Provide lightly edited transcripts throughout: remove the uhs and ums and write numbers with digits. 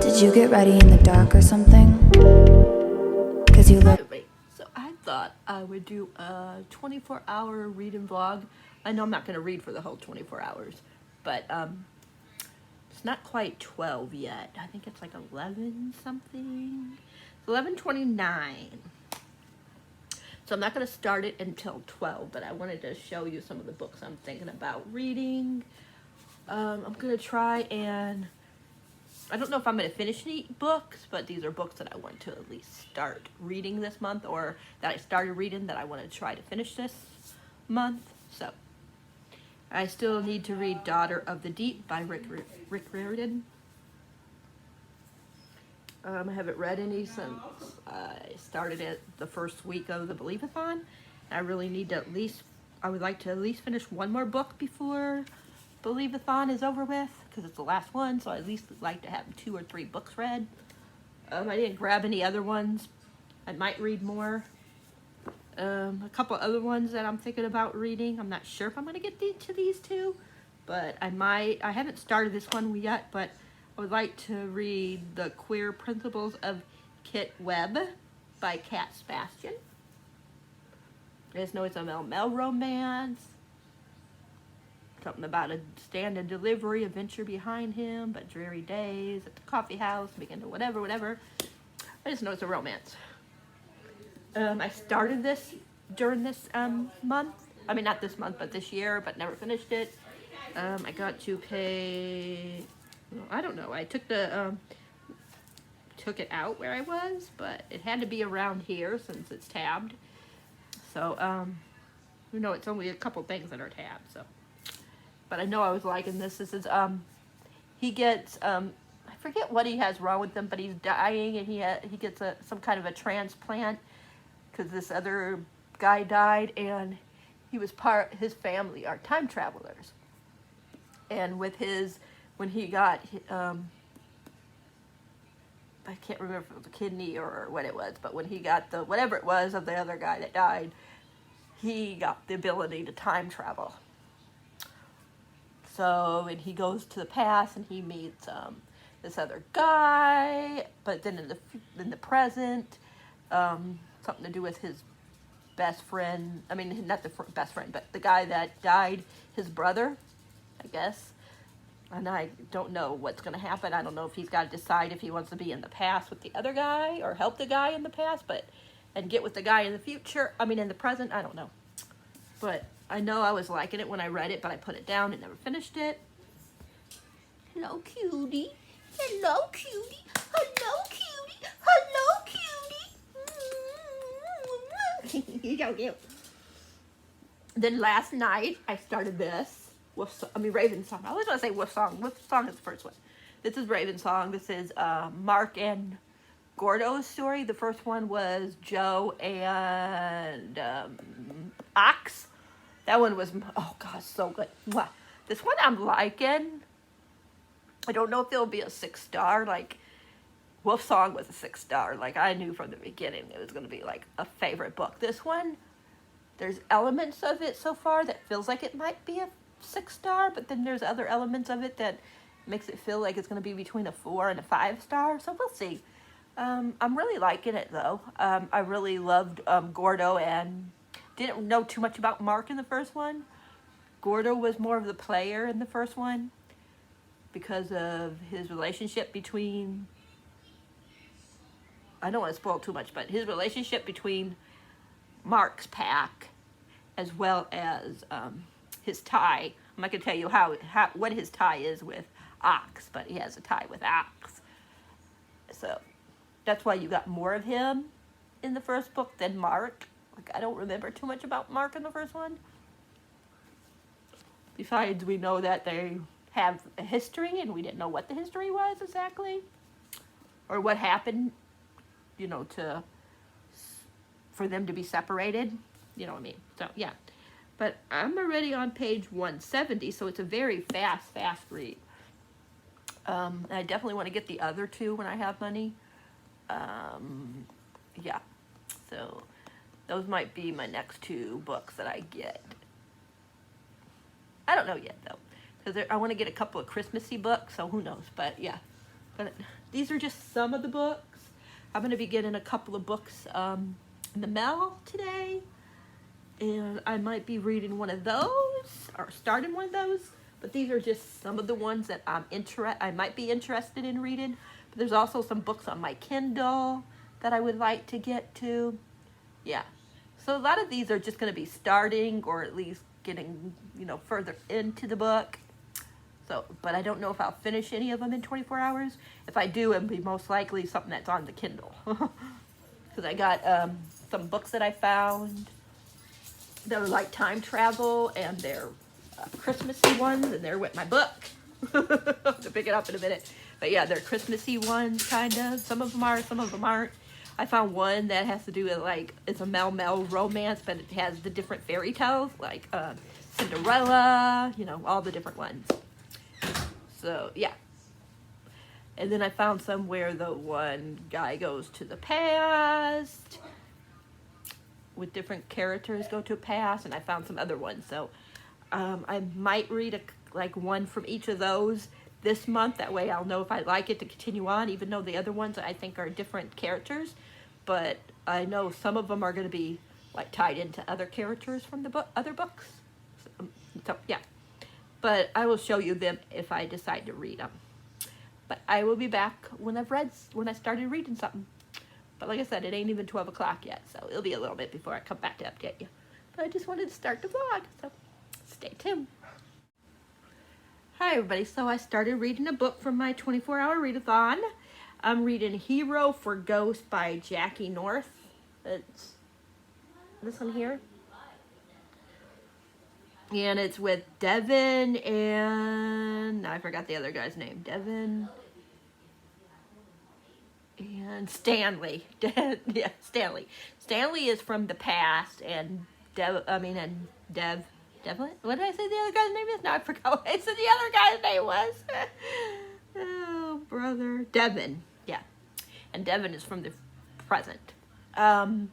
Did you get ready in the dark or something? Cause you look. Wait, so I thought I would do a 24-hour reading vlog. I know I'm not going to read for the whole 24 hours, but it's not quite 12 yet. I think it's like 11 something. It's 11:29. So I'm not going to start it until 12, but I wanted to show you some of the books I'm thinking about reading. I'm going to try and I don't know if I'm going to finish any books, but these are books that I want to at least start reading this month, or that I started reading that I want to try to finish this month. So I still need to read Daughter of the Deep by Rick Riordan. I haven't read any since I started it the first week of the Believe-a-thon. I really need to I would like to at least finish one more book before Believe-a-thon is over with, because it's the last one, so I at least would like to have 2 or 3 books read. I didn't grab any other ones. I might read more. A couple other ones that I'm thinking about reading. I'm not sure if I'm going to get to these 2, but I might. I haven't started this one yet, but I would like to read The Queer Principles of Kit Webb by Cat Sebastian. I just know it's a Mel romance. Something about a stand-in delivery, adventure behind him, but dreary days at the coffee house, begin to whatever. I just know it's a romance. I started this during this month. I mean, not this month, but this year, but never finished it. I got to pay, I don't know, I took took it out where I was, but it had to be around here since it's tabbed. So, you know, it's only a couple things that are tabbed, so. But I know I was liking this. This is, he gets, I forget what he has wrong with him, but he's dying, and he gets some kind of a transplant, because this other guy died, and he was his family are time travelers. And with when he got, I can't remember if it was a kidney or what it was, but when he got whatever it was of the other guy that died, he got the ability to time travel. So, and he goes to the past and he meets this other guy, but then in the present, something to do with his best friend. I mean, not the best friend, but the guy that died, his brother, I guess. And I don't know what's going to happen. I don't know if he's got to decide if he wants to be in the past with the other guy or help the guy in the past, and get with the guy in the future. I mean, in the present. I don't know. But I know I was liking it when I read it, but I put it down and never finished it. Hello, cutie. Hello, cutie. Hello, cutie. Hello, cutie. You're so cute. Then last night, I started this. Raven Song. I always want to say Wolf Song. Wolf Song is the first one. This is Raven Song. This is Mark and Gordo's story. The first one was Joe and Ox. That one was, oh God, so good. Wow. This one I'm liking. I don't know if it'll be a 6-star. Like, Wolf Song was a 6-star. Like, I knew from the beginning it was going to be like a favorite book. This one, there's elements of it so far that feels like it might be a 6-star, but then there's other elements of it that makes it feel like it's going to be between a 4 and a 5-star. So we'll see. I'm really liking it though. I really loved Gordo, and didn't know too much about Mark in the first one. Gordo was more of the player in the first one because of his relationship between, I don't want to spoil too much, but his relationship between Mark's pack as well as his tie. I'm not going to tell you what his tie is with Ox, but he has a tie with Ox. So that's why you got more of him in the first book than Mark. Like, I don't remember too much about Mark in the first one. Besides, we know that they have a history, and we didn't know what the history was exactly. Or what happened, you know, for them to be separated. You know what I mean? So, yeah. But I'm already on page 170, so it's a very fast read. I definitely want to get the other 2 when I have money. Yeah. So those might be my next 2 books that I get. I don't know yet, though, because I want to get a couple of Christmassy books, so who knows. But, yeah. But these are just some of the books. I'm going to be getting a couple of books in the mail today, and I might be reading one of those or starting one of those. But these are just some of the ones that I might be interested in reading. But there's also some books on my Kindle that I would like to get to. Yeah. So a lot of these are just going to be starting or at least getting, further into the book. So, but I don't know if I'll finish any of them in 24 hours. If I do, it'll be most likely something that's on the Kindle. Because I got some books that I found that are like time travel, and they're Christmassy ones, and they're with my book. I'll have to pick it up in a minute. But yeah, they're Christmassy ones, kind of. Some of them are, some of them aren't. I found one that has to do with, like, it's a Mel romance, but it has the different fairy tales, like Cinderella, all the different ones. So, yeah. And then I found some where the one guy goes to the past, with different characters go to a past, and I found some other ones. So, I might read one from each of those this month. That way I'll know if I like it to continue on, even though the other ones I think are different characters. But I know some of them are going to be like tied into other characters from the other books. So yeah. But I will show you them if I decide to read them. But I will be back when I started reading something. But like I said, it ain't even 12 o'clock yet, so it'll be a little bit before I come back to update you. But I just wanted to start the vlog, so stay tuned. Hi everybody, so I started reading a book from my 24-hour readathon. I'm reading Hero for Ghosts by Jackie North. It's this one here. And it's with Devin and I forgot the other guy's name. Devin and Stanley. Yeah, Stanley. Stanley is from the past, and Devlin. What did I say the other guy's name is? No, I forgot what I said the other guy's name was. Oh, brother. Devin. Yeah. And Devin is from the present. And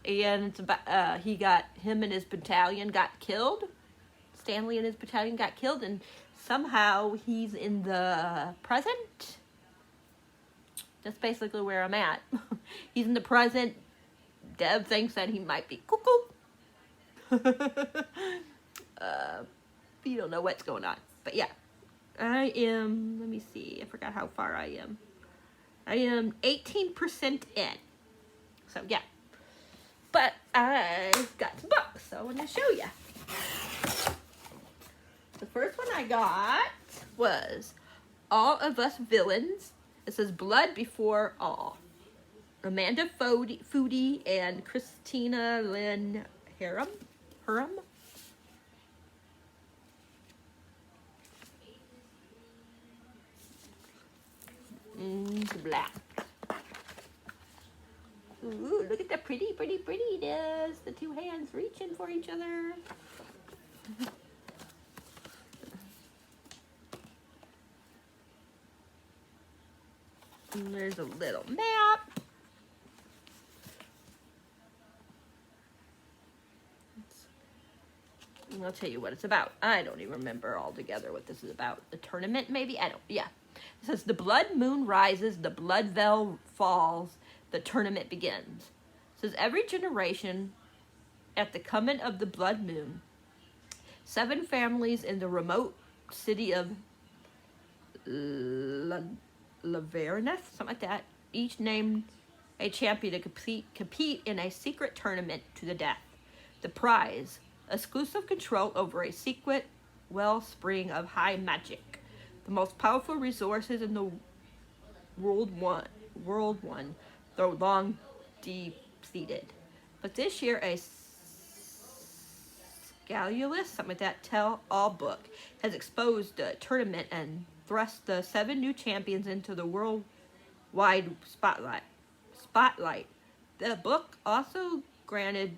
it's about, him and his battalion got killed. Stanley and his battalion got killed, and somehow he's in the present. That's basically where I'm at. He's in the present. Dev thinks that he might be cuckoo. You don't know what's going on. But yeah, I am, let me see, I forgot how far I am. I am 18% in. So yeah. But I got some books, so I want to show you. The first one I got was All of Us Villains. It says Blood Before All. Amanda Foody and Christina Lynn Herram. Black. Ooh, look at the prettiness. The two hands reaching for each other. And there's a little map. And I'll tell you what it's about. I don't even remember altogether what this is about. The tournament, maybe? Yeah. It says, the blood moon rises, the blood veil falls, the tournament begins. It says, every generation, at the coming of the blood moon, 7 families in the remote city of Laverneth, something like that, each named a champion to compete in a secret tournament to the death. The prize, exclusive control over a secret wellspring of high magic. The most powerful resources in the world one, though long deep-seated. But this year, a Scalulus, something like that, tell-all book, has exposed the tournament and thrust the 7 new champions into the worldwide spotlight. The book also granted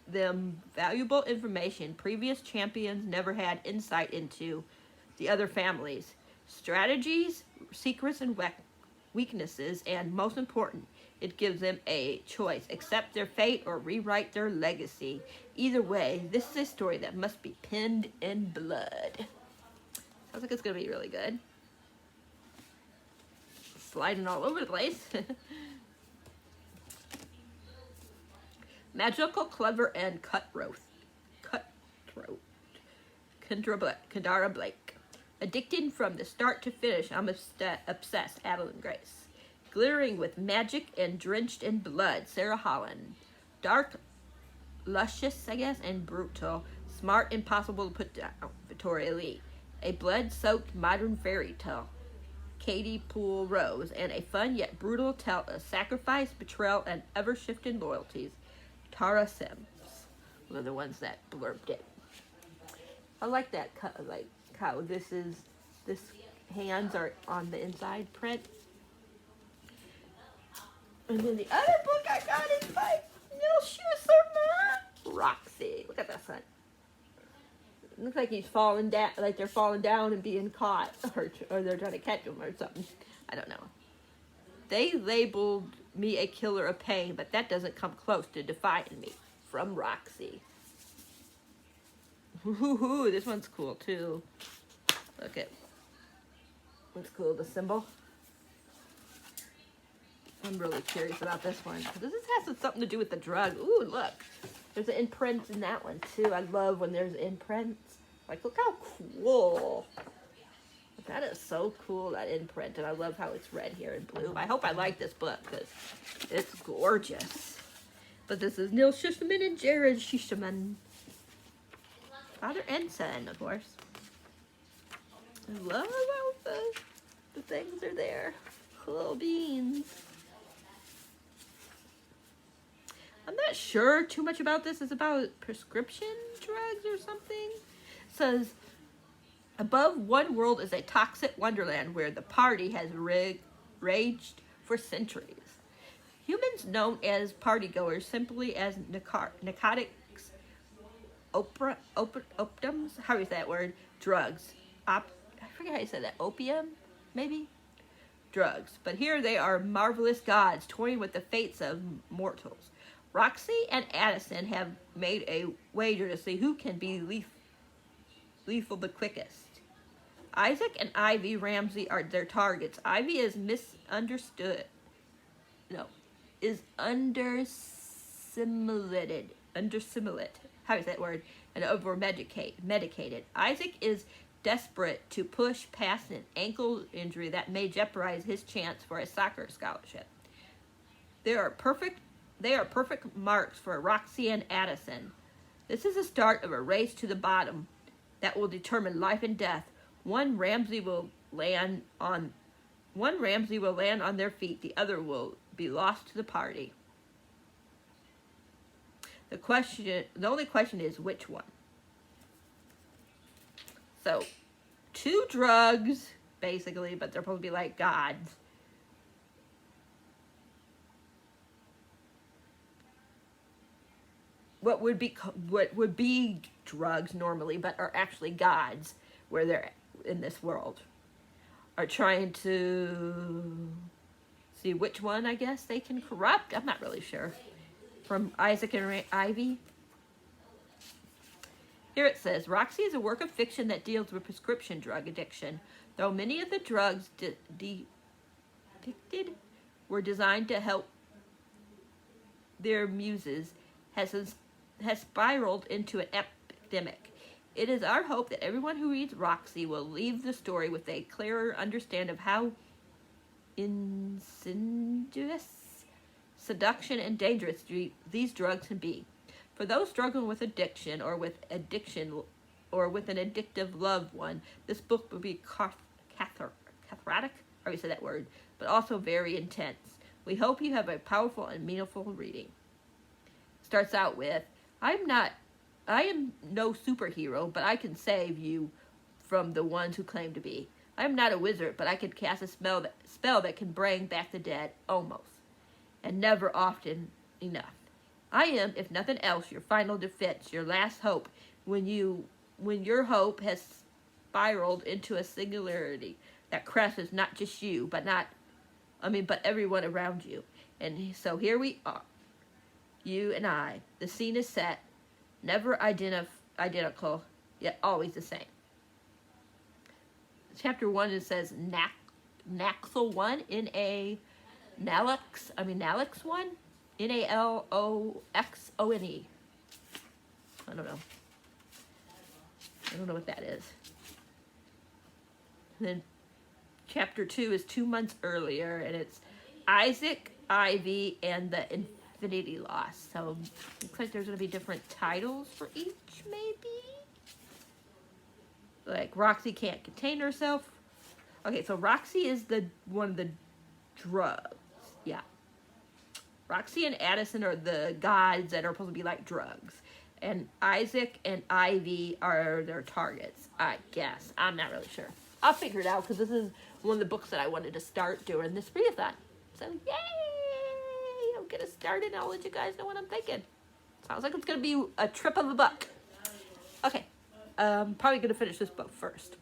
them valuable information previous champions never had insight into the other families, strategies, secrets, and weaknesses, and most important, it gives them a choice: accept their fate or rewrite their legacy. Either way, this is a story that must be penned in blood. Sounds like it's going to be really good. sliding all over the place. Magical, clever, and cutthroat. Kendara Blake. Addicted from the start to finish, I'm obsessed. Adeline Grace. Glittering with magic and drenched in blood. Sarah Holland. Dark, luscious, I guess, and brutal. Smart, impossible to put down. Victoria Lee. A blood-soaked modern fairy tale. Katie Poole Rose. And a fun yet brutal tale of sacrifice, betrayal, and ever-shifting loyalties. Tara Sims. One of the ones that blurbed it. I like that, like how this hands are on the inside print. And then the other book I got is by Neil Schusterman. Roxy. Look at that son. It looks like he's falling down, like they're falling down and being caught, or they're trying to catch him or something. I don't know. They labeled me a killer of pain, but that doesn't come close to defining me. From Roxy. Ooh, this one's cool too. Look at what's cool, the symbol. I'm really curious about this one. This has something to do with the drug. Ooh, look. There's an imprint in that one too. I love when there's imprints. Like, look how cool. That is so cool, that imprint. And I love how it's red here and blue. I hope I like this book because it's gorgeous. But this is Neil Schusterman and Jared Schusterman. Father and son, of course. I love how the things are there. Cool beans. I'm not sure too much about this. It's about prescription drugs or something. It says, above one world is a toxic wonderland where the party has raged for centuries. Humans known as partygoers, simply as narcotics, opiums, how is that word? Drugs. I forget how you said that. Opium, maybe? Drugs. But here they are marvelous gods, toying with the fates of mortals. Roxy and Addison have made a wager to see who can be lethal the quickest. Isaac and Ivy Ramsey are their targets. Ivy is understimulated. How is that word? And over-medicated. Isaac is desperate to push past an ankle injury that may jeopardize his chance for a soccer scholarship. They are perfect marks for Roxy and Addison. This is the start of a race to the bottom that will determine life and death. One Ramsey will land on their feet, the other will be lost to the party. The only question is which one. So, two drugs, basically, but they're supposed to be like gods. What would be drugs normally, but are actually gods, where they're in this world, are trying to see which one, I guess, they can corrupt. I'm not really sure. From Isaac and Ivy. Here it says, Roxy is a work of fiction that deals with prescription drug addiction. Though many of the drugs depicted were designed to help their muses, has spiraled into an epidemic. It is our hope that everyone who reads Roxy will leave the story with a clearer understanding of how insidious, seduction, and dangerous these drugs can be. For those struggling with addiction or with an addictive loved one, this book will be cathartic, or you say that word, but also very intense. We hope you have a powerful and meaningful reading. Starts out with, I am no superhero, but I can save you from the ones who claim to be. I am not a wizard, but I can cast a spell that can bring back the dead, almost, and never often enough. I am, if nothing else, your final defense, your last hope, when your hope has spiraled into a singularity that crushes not just you, but everyone around you. And so here we are, you and I. The scene is set, never identical, yet always the same. Chapter 1, it says Naxal 1, Nalox 1, Naloxone. I don't know. I don't know what that is. And then chapter 2 is 2 months earlier, and it's Isaac, Ivy, and the Infinity Lost. So looks like there's going to be different titles for each, maybe? Like Roxy can't contain herself. Okay, so Roxy is one of the drugs. Yeah. Roxy and Addison are the gods that are supposed to be like drugs. And Isaac and Ivy are their targets, I guess. I'm not really sure. I'll figure it out because this is one of the books that I wanted to start during this readathon. So, yay! I'm going to start it and I'll let you guys know what I'm thinking. Sounds like it's going to be a trip of a book. Okay. I'm probably going to finish this book first.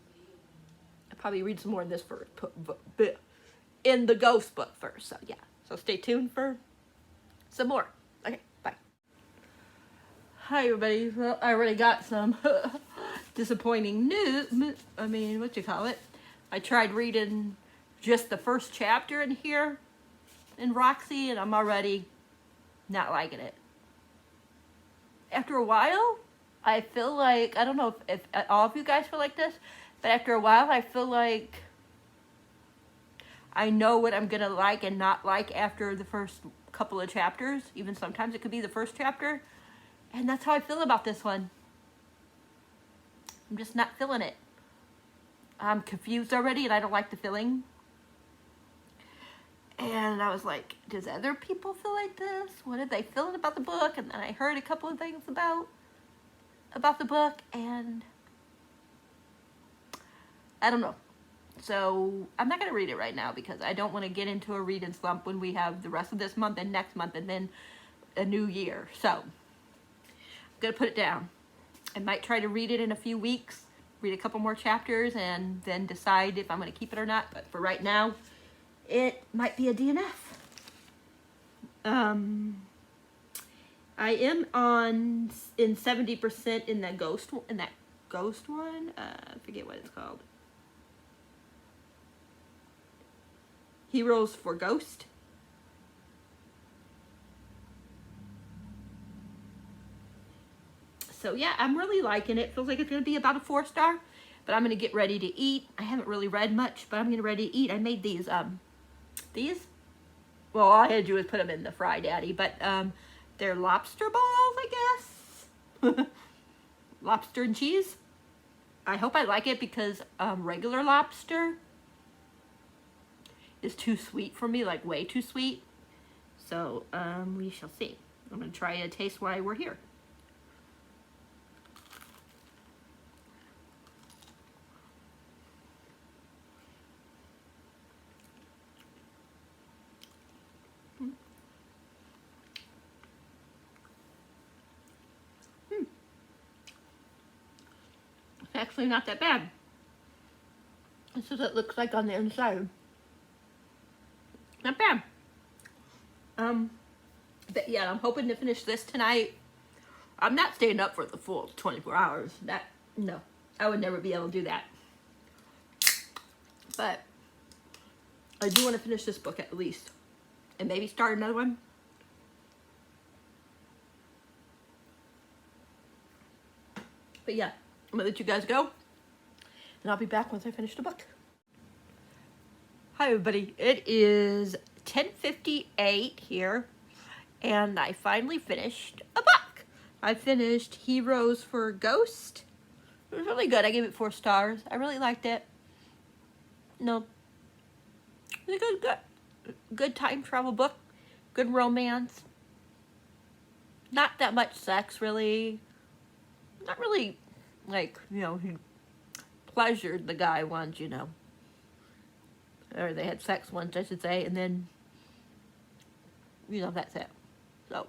I'll probably read some more in this first. In the ghost book first. So, yeah. So, stay tuned for some more. Okay, bye. Hi, everybody. Well, I already got some disappointing news. I tried reading just the first chapter in here in Roxy, and I'm already not liking it. After a while, I feel like, I don't know if all of you guys feel like this, but after a while, I feel like I know what I'm going to like and not like after the first couple of chapters. Even sometimes it could be the first chapter. And that's how I feel about this one. I'm just not feeling it. I'm confused already and I don't like the feeling. And I was like, does other people feel like this? What are they feeling about the book? And then I heard a couple of things about the book, and I don't know. So I'm not going to read it right now because I don't want to get into a reading slump when we have the rest of this month and next month and then a new year. So I'm going to put it down. I might try to read it in a few weeks, read a couple more chapters, and then decide if I'm going to keep it or not. But for right now, it might be a DNF. I am in 70% in that ghost one. I forget what it's called. Heroes for Ghost. So yeah, I'm really liking it. Feels like it's going to be about a 4-star. But I'm going to get ready to eat. I haven't really read much, but I'm getting ready to eat. I made these. Well, all I had to do was put them in the Fry Daddy. But they're lobster balls, I guess. Lobster and cheese. I hope I like it because regular lobster is too sweet for me, like way too sweet. So we shall see. I'm going to try a taste while we're here. Actually not that bad. This is what it looks like on the inside. Not bad. But yeah, I'm hoping to finish this tonight. I'm not staying up for the full 24 hours. No, I would never be able to do that. But I do want to finish this book at least. And maybe start another one. But yeah, I'm going to let you guys go. And I'll be back once I finish the book. Hi everybody, it is 10:58 here. And I finally finished a book. I finished Heroes for Ghost. It was really good. I gave it 4 stars. I really liked it. No. It was a good time travel book. Good romance. Not that much sex, really. Not really, like, you know, he pleasured the guy once, you know. Or they had sex once, I should say, and then, you know, that's it. So,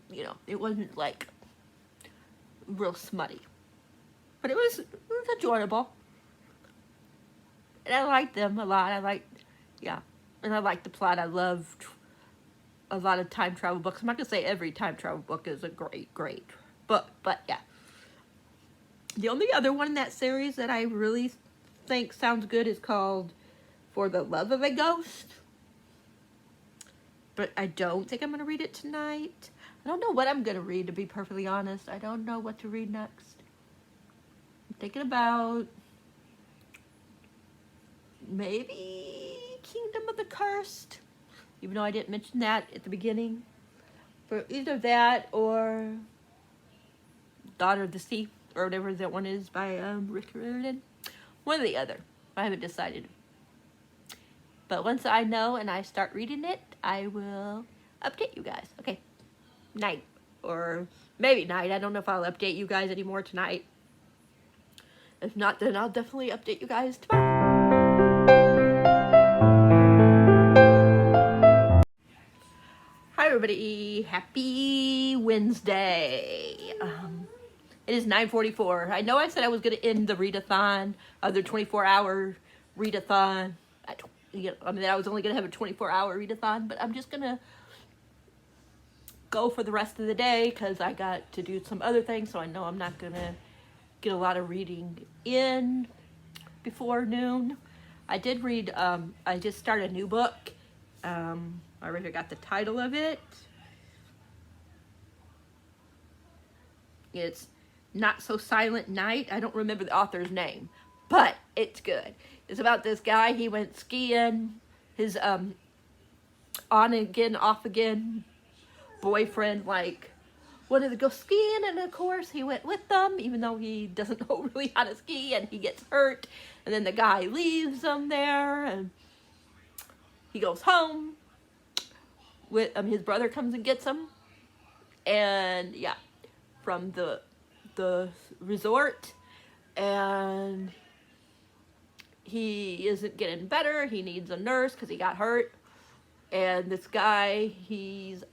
you know, it wasn't, like, real smutty. But it was enjoyable. And I liked them a lot. And I liked the plot. I loved a lot of time travel books. I'm not going to say every time travel book is a great book, but yeah. The only other one in that series that I really think sounds good is called For the Love of a Ghost. But I don't think I'm going to read it tonight. I don't know what I'm going to read, to be perfectly honest. I don't know what to read next. I'm thinking about maybe Kingdom of the Cursed, even though I didn't mention that at the beginning. But either that or Daughter of the Sea, or whatever that one is by Rick Riordan. One or the other. I haven't decided. But once I know and I start reading it, I will update you guys. Okay, night. Or maybe night. I don't know if I'll update you guys anymore tonight. If not, then I'll definitely update you guys tomorrow. Hi everybody, happy Wednesday. It is 9:44. I know I said I was going to end the readathon, the 24-hour readathon. I was only going to have a 24-hour readathon, but I'm just going to go for the rest of the day because I got to do some other things, so I know I'm not going to get a lot of reading in before noon. I did read, I just started a new book. I already got the title of it. It's Not So Silent Night. I don't remember the author's name, but it's good. It's about this guy. He went skiing. His on again, off again boyfriend wanted to go skiing, and of course he went with them, even though he doesn't know really how to ski, and he gets hurt. And then the guy leaves him there, and he goes home. With his brother comes and gets him, and yeah, from the resort, and he isn't getting better. He needs a nurse because he got hurt. And this guy, he's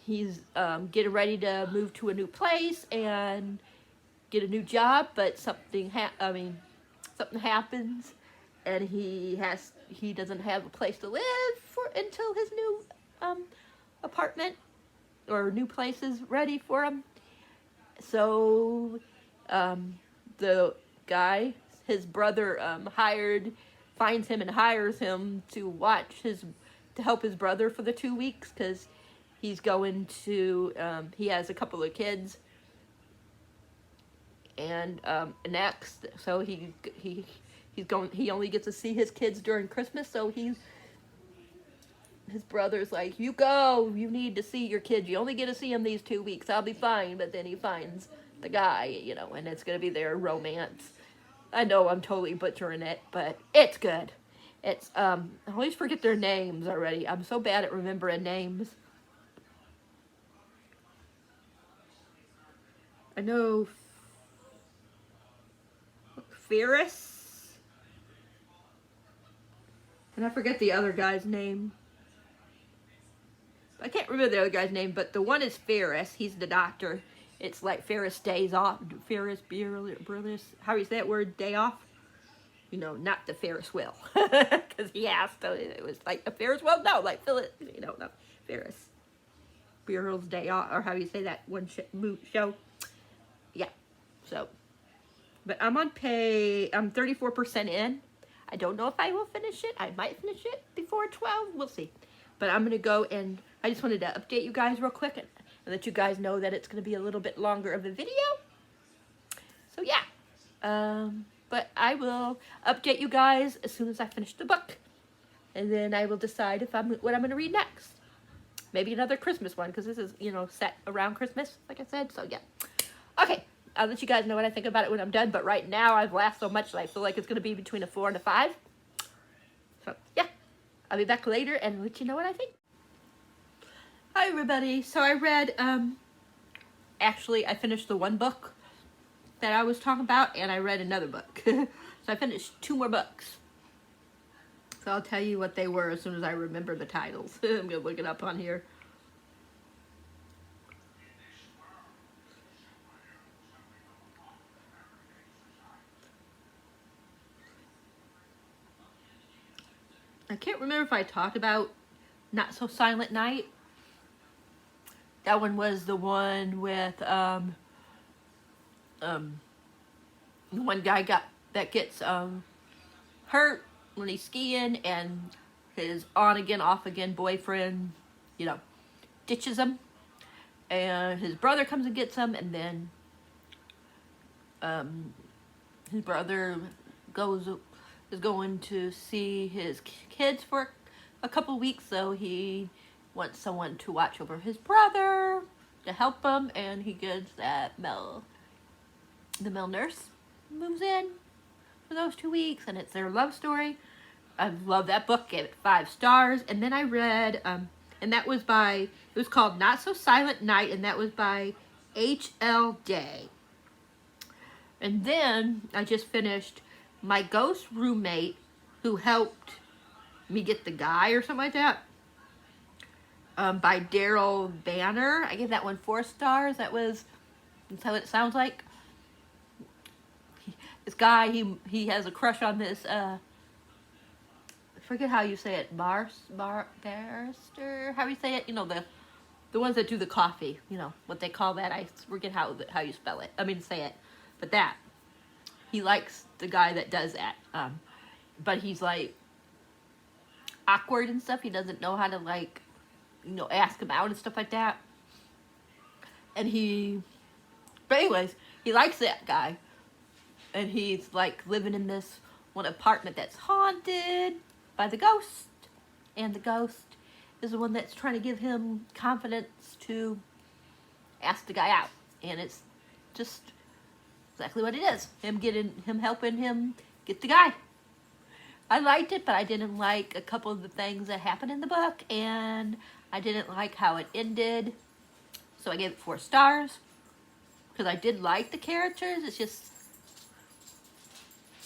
getting ready to move to a new place and get a new job, but something happens, and he doesn't have a place to live until his new apartment or new place is ready for him. So the guy, his brother, finds him and hires him to help his brother for the 2 weeks, because he's going to he has a couple of kids and next, so he only gets to see his kids during Christmas, so his brother's like, you need to see your kids, you only get to see them these 2 weeks, I'll be fine. But then he finds the guy, and it's gonna be their romance. I know I'm totally butchering it, but it's good. It's I always forget their names already. I'm so bad at remembering names. I know Ferris, and I forget the other guy's name. I can't remember the other guy's name, but the one is Ferris. He's the doctor. It's like Ferris days off. Ferris Bueller's, how do you say that word? Day off? Not the Ferris wheel. Because he asked, it was like the Ferris wheel? No, like Philip, no, Ferris Bueller's Day Off, or how do you say that one show? Yeah, so. But I'm 34% in. I don't know if I will finish it. I might finish it before 12. We'll see. But I'm going to go, and I just wanted to update you guys real quick and let you guys know that it's going to be a little bit longer of a video. So yeah. But I will update you guys as soon as I finish the book. And then I will decide what I'm going to read next. Maybe another Christmas one, because this is, set around Christmas, like I said. So yeah. Okay. I'll let you guys know what I think about it when I'm done. But right now, I've laughed so much that I feel like it's going to be between a 4 and a 5. So yeah. I'll be back later and let you know what I think. Hi everybody. So I read, actually I finished the one book that I was talking about, and I read another book. So I finished 2 more books. So I'll tell you what they were as soon as I remember the titles. I'm going to look it up on here. I can't remember if I talked about Not So Silent Night. That one was the one with one guy gets hurt when he's skiing, and his on again, off again boyfriend, ditches him, and his brother comes and gets him, and then his brother is going to see his kids for a couple weeks, so he wants someone to watch over his brother to help him, and he gets the male nurse moves in for those 2 weeks, and it's their love story. I love that book, gave it 5 stars. And then I read, and that was it was called Not So Silent Night, and that was by H.L. Day. And then I just finished My Ghost Roommate Who Helped Me Get the Guy, or something like that, by Daryl Banner. I gave that one 4 stars. That's how it sounds like. This guy, he has a crush on this, I forget how you say it, barrister? How do you say it? The ones that do the coffee, what they call that. I forget how you spell it. Say it. But that. He likes the guy that does that. But he's, like, awkward and stuff. He doesn't know how to, like, ask him out and stuff like that. But anyways, he likes that guy. And he's, like, living in this one apartment that's haunted by the ghost. And the ghost is the one that's trying to give him confidence to ask the guy out. And it's just exactly what it is. Him helping him get the guy. I liked it, but I didn't like a couple of the things that happened in the book. And I didn't like how it ended. So I gave it 4 stars. Because I did like the characters. It's just,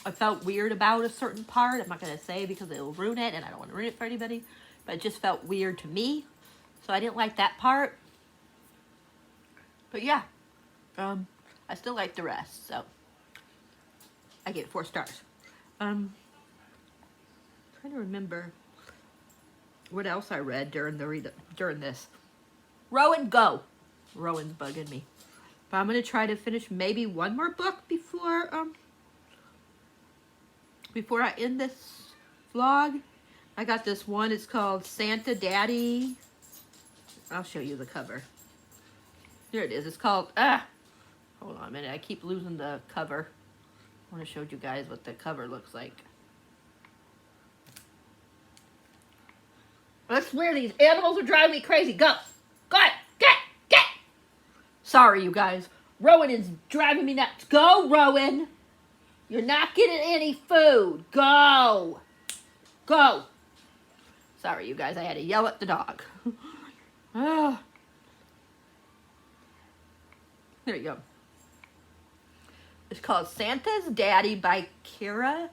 I felt weird about a certain part. I'm not going to say because it will ruin it, and I don't want to ruin it for anybody. But it just felt weird to me. So I didn't like that part. But yeah. I still like the rest. So I gave it 4 stars. Trying to remember what else I read during this. Rowan, go! Rowan's bugging me. But I'm going to try to finish maybe one more book before I end this vlog. I got this one. It's called Santa Daddy. I'll show you the cover. Here it is. It's called, hold on a minute. I keep losing the cover. I want to show you guys what the cover looks like. I swear these animals are driving me crazy. Go! Go! Get! Sorry, you guys. Rowan is driving me nuts. Go, Rowan! You're not getting any food. Go! Go! Sorry, you guys. I had to yell at the dog. There you go. It's called Santa's Daddy by Kara,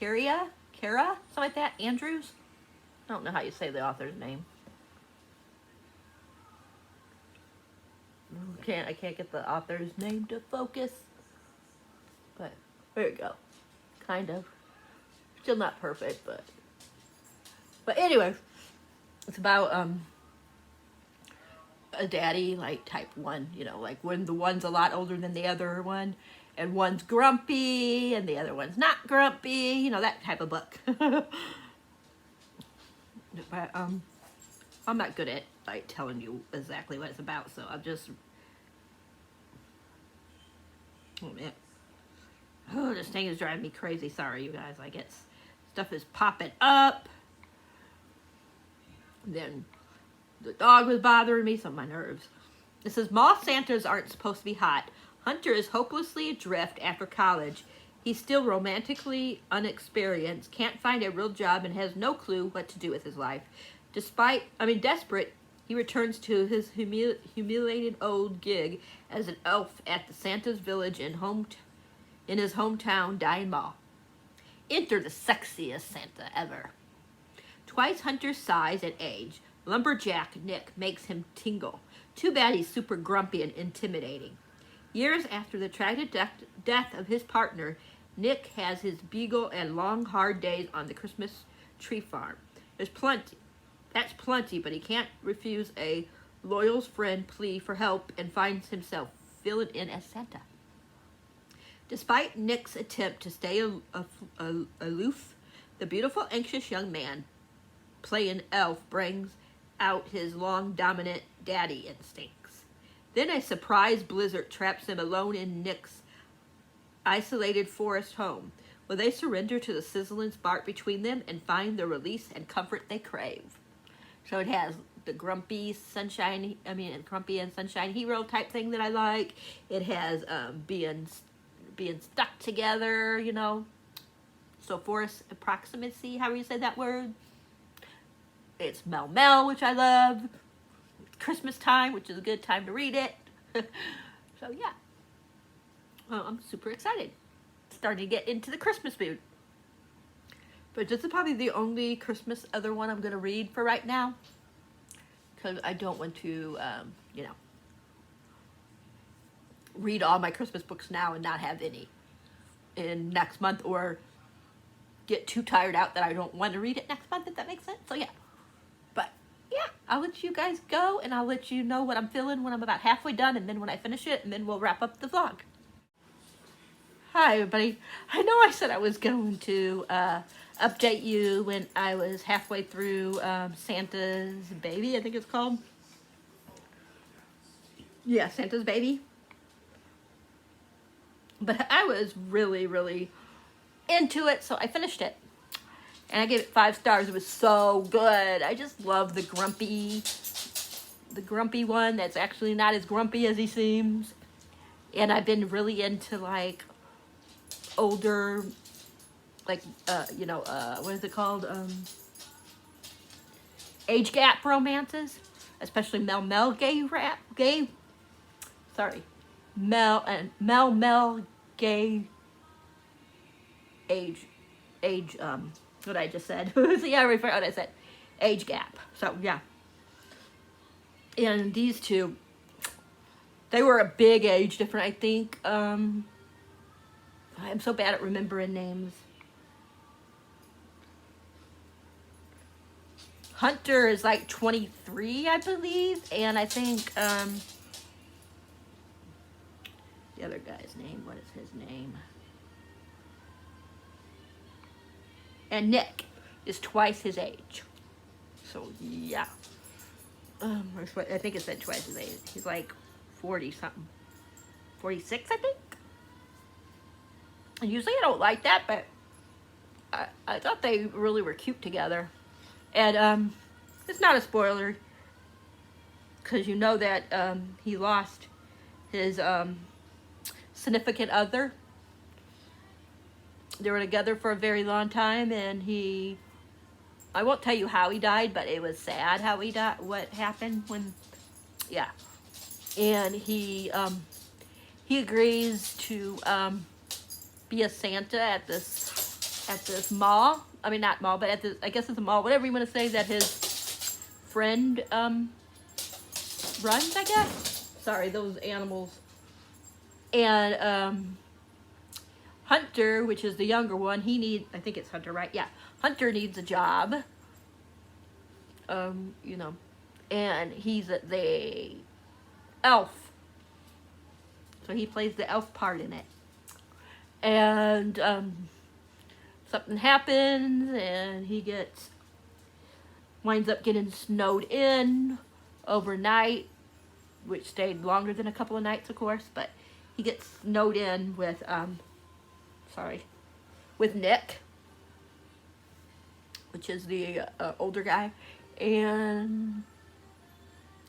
something like that. Andrews? I don't know how you say the author's name. I can't get the author's name to focus. But there you go. Kind of. Still not perfect, but anyway, it's about a daddy, like type 1, like when the one's a lot older than the other one, and one's grumpy and the other one's not grumpy, that type of book. But I'm not good at like telling you exactly what it's about, so I'll just, oh man, this thing is driving me crazy. Sorry, you guys. I get stuff is popping up. Then the dog was bothering me, so my nerves. It says, mall Santas aren't supposed to be hot. Hunter is hopelessly adrift after college. He's still romantically unexperienced, can't find a real job, and has no clue what to do with his life. Desperate, he returns to his humiliated old gig as an elf at the Santa's village in his hometown, Dian Mall. Enter the sexiest Santa ever. Twice Hunter's size and age, lumberjack Nick makes him tingle. Too bad he's super grumpy and intimidating. Years after the tragic death of his partner, Nick has his beagle and long, hard days on the Christmas tree farm. That's plenty, but he can't refuse a loyal friend plea for help and finds himself filling in as Santa. Despite Nick's attempt to stay aloof, The beautiful, anxious young man playing elf brings out his long dominant daddy instincts. Then a surprise blizzard traps him alone in Nick's isolated forest home. Will they surrender to the sizzling spark between them and find the release and comfort they crave? So it has the grumpy grumpy and sunshine hero type thing that I like. It has being stuck together, you know. So forest proximity, how do you say that word? It's Mel Mel, which I love. Christmas time, which is a good time to read it. So yeah, I'm super excited. Starting to get into the Christmas mood. But this is probably the only Christmas other one I'm going to read for right now. Because I don't want to, read all my Christmas books now and not have any in next month, or get too tired out that I don't want to read it next month, if that makes sense. So yeah. But yeah, I'll let you guys go, and I'll let you know what I'm feeling when I'm about halfway done, and then when I finish it, and then we'll wrap up the vlog. Hi everybody. I know I said I was going to update you when I was halfway through Santa's Baby, I think it's called. Yeah, Santa's Baby. But I was really, really into it, so I finished it. And I gave it 5 stars. It was so good. I just love the grumpy one that's actually not as grumpy as he seems. And I've been really into like older, like, what is it called? Age gap romances, especially Mel gay age, what I just said. See, I refer what I said, age gap. So yeah, and these two, they were a big age difference, I think. I'm so bad at remembering names. Hunter is like 23, I believe, and I think the other guy's name, what is his name? And Nick is twice his age. So yeah, I think it said twice his age. He's like 40 something, 46, I think. And usually I don't like that, but I thought they really were cute together. And it's not a spoiler, because you know that he lost his significant other. They were together for a very long time, and I won't tell you how he died, but it was sad how he died, what happened when, yeah. And he agrees to be a Santa at this mall. I mean, not mall, but at the, I guess it's a mall, whatever you want to say, that his friend runs, I guess. Sorry, those animals. And Hunter, which is the younger one, I think it's Hunter, right? Yeah. Hunter needs a job. And he's the elf. So he plays the elf part in it. And something happens, and he winds up getting snowed in overnight, which stayed longer than a couple of nights, of course, but he gets snowed in with Nick, which is the older guy, and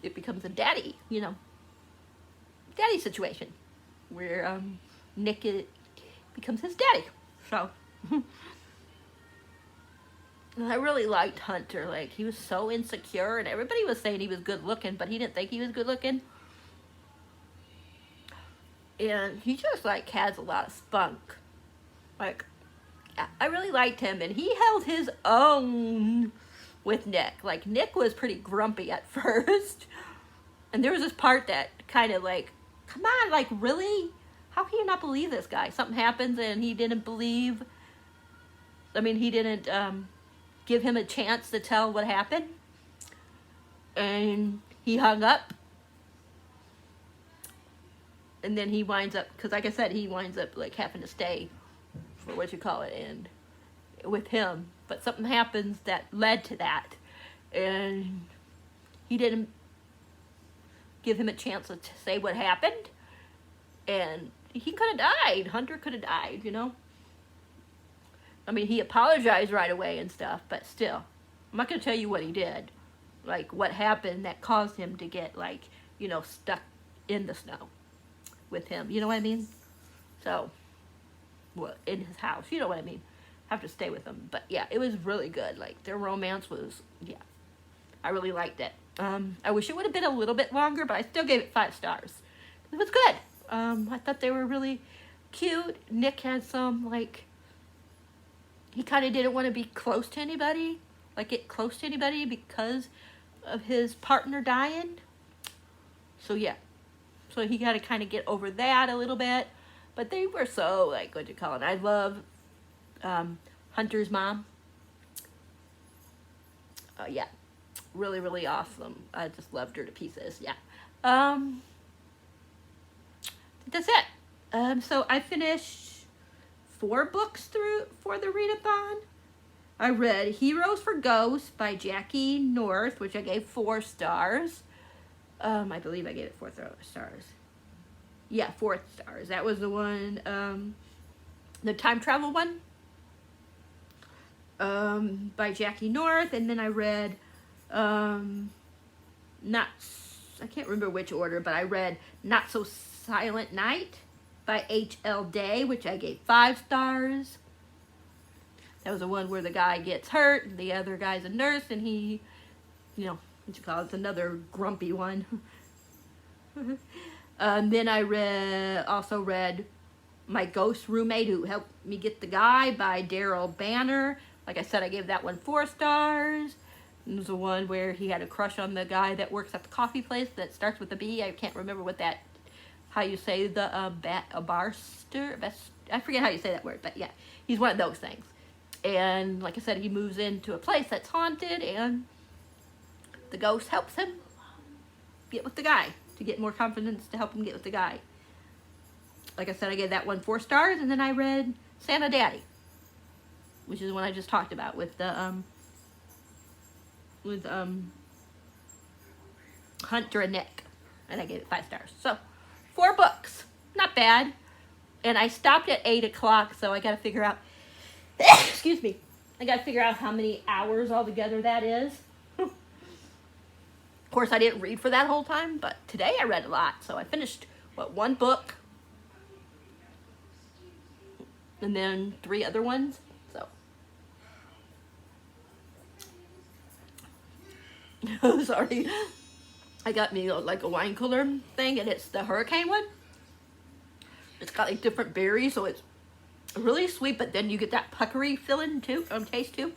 it becomes a daddy situation, where Nick becomes his daddy. So I really liked Hunter. Like, he was so insecure, and everybody was saying he was good looking, but he didn't think he was good looking. And he just like has a lot of spunk. Like, I really liked him, and he held his own with Nick. Like, Nick was pretty grumpy at first, and there was this part that kind of like, come on, like, really? How can you not believe this guy? Something happens, and he didn't believe. I mean, he didn't give him a chance to tell what happened, and he hung up. And then he winds up, because like I said, he winds up like having to stay for and with him but something happens that led to that, and he didn't give him a chance to say what happened, and he could have died. Hunter could have died, you know. I mean, he apologized right away and stuff, but still, I'm not going to tell you what he did, like what happened that caused him to get, like, you know, stuck in the snow with him, you know what I mean? So, well, in his house, you know what I mean? Have to stay with him, but yeah, it was really good. Like, their romance was, yeah, I really liked it. I wish it would have been a little bit longer, but I still gave it 5 stars. It was good. I thought they were really cute. Nick had some, like, he kind of didn't want to be close to anybody, like get close to anybody because of his partner dying. So yeah, so he got to kind of get over that a little bit. But they were so, like, what you call it? I love Hunter's mom. Yeah, really, really awesome. I just loved her to pieces. Yeah. That's it. So I finished 4 books for the readathon. I read Heroes for Ghosts by Jackie North, which I gave 4 stars. I believe I gave it 4 stars. Yeah, 4 stars. That was the one, the time travel one, by Jackie North. And then I read, I can't remember which order, but I read Not So Silent Night by H.L. Day, which I gave 5 stars. That was the one where the guy gets hurt, and the other guy's a nurse, and he, you know, what you call it, it's another grumpy one. Then I also read My Ghost Roommate Who Helped Me Get the Guy by Daryl Banner. Like I said, I gave that one 4 stars. There's the one where he had a crush on the guy that works at the coffee place that starts with a B. I can't remember what that, how you say the, barster, I forget how you say that word, but yeah, he's one of those things. And like I said, he moves into a place that's haunted, and the ghost helps him get with the guy, to get more confidence to help him get with the guy. Like I said, I gave that one 4 stars, and then I read Santa Daddy, which is the one I just talked about with the, Hunter and Nick, and I gave it 5 stars. So, 4 books, not bad. And I stopped at 8 o'clock, so I got to figure out, excuse me, I got to figure out how many hours altogether that is. Of course, I didn't read for that whole time, but today I read a lot. So I finished, 1 book, and then 3 other ones. So, sorry. I got me like a wine cooler thing, and it's the hurricane one. It's got like different berries, so it's really sweet, but then you get that puckery feeling too, taste too.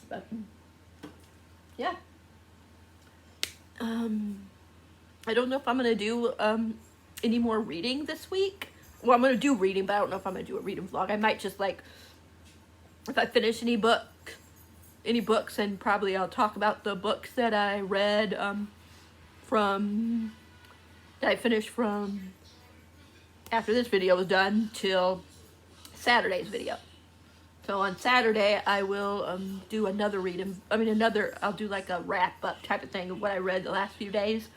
But yeah, I don't know if I'm gonna do any more reading this week. Well, I'm gonna do reading, but I don't know if I'm gonna do a reading vlog. I might just, like, if I finish any books, and probably I'll talk about the books that I read that I finished from after this video was done till Saturday's video. So on Saturday I will do another I'll do like a wrap up type of thing of what I read the last few days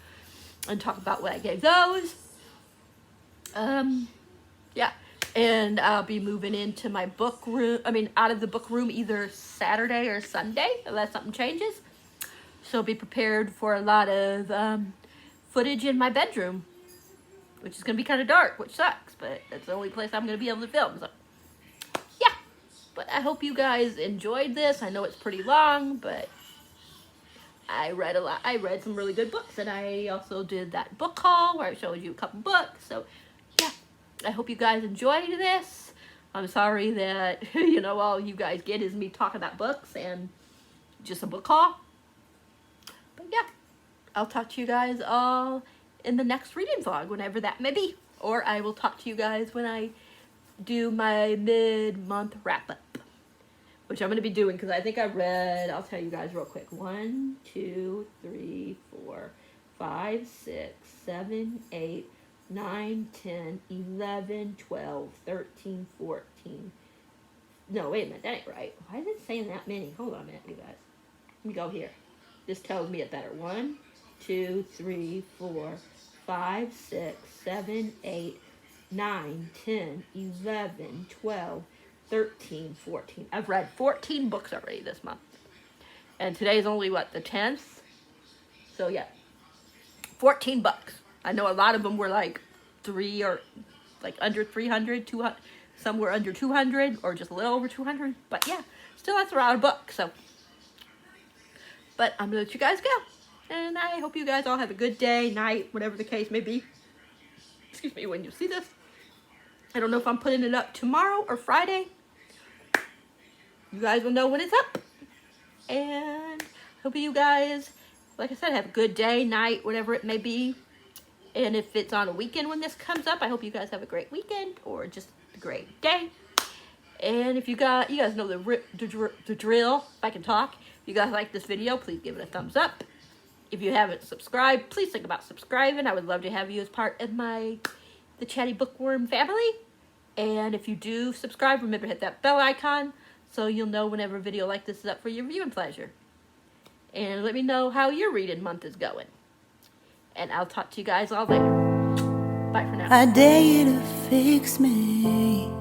and talk about what I gave those. Yeah. And I'll be moving into my book room, out of the book room either Saturday or Sunday, unless something changes. So be prepared for a lot of footage in my bedroom, which is going to be kind of dark, which sucks, but that's the only place I'm going to be able to film. So, yeah. But I hope you guys enjoyed this. I know it's pretty long, but I read a lot. I read some really good books, and I also did that book haul where I showed you a couple books. So, yeah. I hope you guys enjoyed this. I'm sorry that, all you guys get is me talking about books and just a book haul. But yeah, I'll talk to you guys all in the next reading vlog, whenever that may be. Or I will talk to you guys when I do my mid-month wrap-up, which I'm going to be doing because I think I read, I'll tell you guys real quick, 1, 2, 3, 4, 5, 6, 7, 8, 9, 10, 11, 12, 13, 14, No, wait a minute, that ain't right. Why is it saying that many? Hold on a minute, you guys. Let me go here. This tells me it better. 1, 2, 3, 4, 5, 6, 7, 8, 9, 10, 11, 12, 13, 14. I've read 14 books already this month. And today's only, what, the 10th? So, yeah. 14 books. I know a lot of them were like 3 or like under 300, 200. Some were under 200 or just a little over 200. But yeah, still that's a lot of books. So, but I'm going to let you guys go. And I hope you guys all have a good day, night, whatever the case may be. Excuse me, when you see this. I don't know if I'm putting it up tomorrow or Friday. You guys will know when it's up. And hope you guys, like I said, have a good day, night, whatever it may be. And if it's on a weekend when this comes up, I hope you guys have a great weekend or just a great day. And if you guys know the drill, if I can talk. If you guys like this video, please give it a thumbs up. If you haven't subscribed, please think about subscribing. I would love to have you as part of the Chatty Bookworm family. And if you do subscribe, remember to hit that bell icon so you'll know whenever a video like this is up for your viewing pleasure. And let me know how your reading month is going. And I'll talk to you guys all later. Bye for now. I dare you to fix me.